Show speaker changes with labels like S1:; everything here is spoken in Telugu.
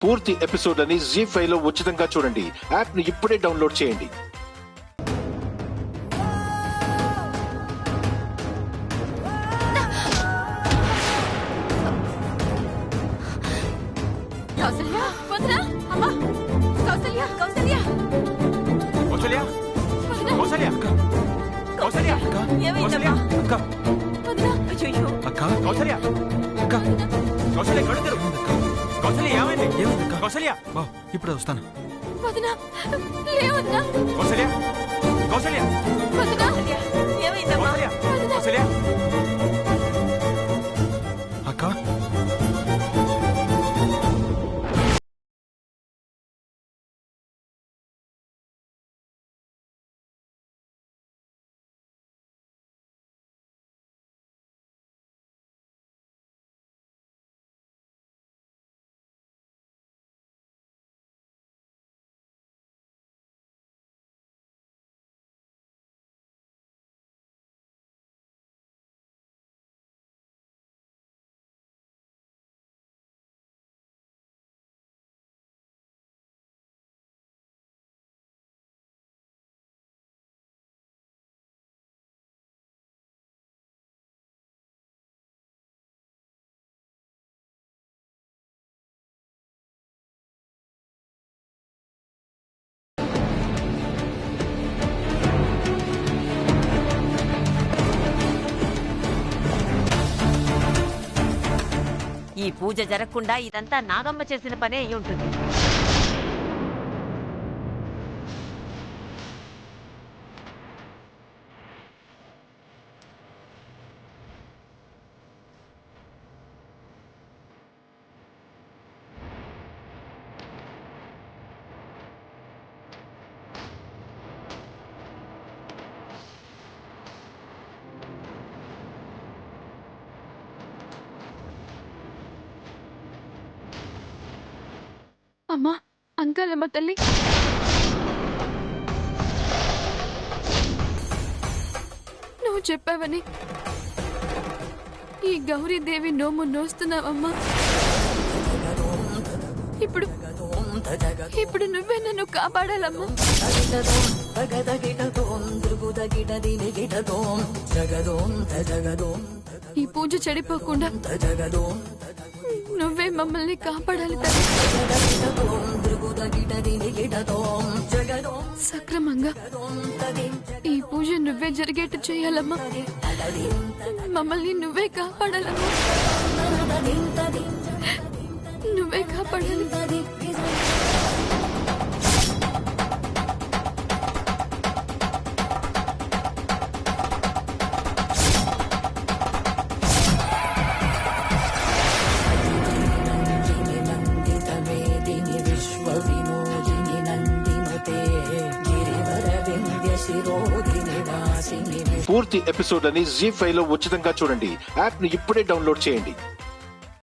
S1: పూర్తి ఎపిసోడ్ అని జీ5 లో ఉచితంగా చూడండి. యాప్ ని ఇప్పుడే డౌన్లోడ్ చేయండి.
S2: కౌసల్య, వదరా! అమ్మా! కౌసల్య, కౌసల్య!
S3: కౌసల్య,
S2: వదరా!
S3: కౌసల్య, కౌసల్య,
S2: ఏమైందమ్మా?
S3: అక్క,
S2: వదరా! అయ్యయ్యో!
S3: అక్క, కౌసల్య, అక్క, కౌసల్య, కళ్ళు తెరువు. కౌసల్య, ఏమైంది? కౌసల్య,
S4: ఇప్పుడే వస్తాను.
S2: వదరా! లే వదరా!
S3: కౌసల్య, కౌసల్య,
S2: వదరా! ఏమైందమ్మా?
S3: కౌసల్య,
S2: వదరా!
S3: కౌసల్య.
S4: అక్క,
S5: ఈ పూజ జరగకుండా ఇదంతా నాగమ్మ చేసిన పనే అయి ఉంటుంది.
S2: అమ్మా, అంకాలమ్మ తల్లి, నువ్వు చెప్పావని ఈ గౌరీదేవి నోము నోస్తున్నావమ్మా. ఇప్పుడు ఇప్పుడు నువ్వే నన్ను కాపాడాలమ్మా. ఈ పూజ చెడిపోకుండా నువ్వే మమ్మల్ని కాపాడాలి తల్లి. సక్రమంగా ఈ పూజ నువ్వే జరిగేట్టు చేయాలమ్మా. మమ్మల్ని నువ్వే కాపాడాలమ్మా. నువ్వే కాపాడాలి.
S1: పూర్తి ఎపిసోడ్ అని జీ5 లో ఉచితంగా చూడండి. యాప్ ని ఇప్పుడే డౌన్లోడ్ చేయండి.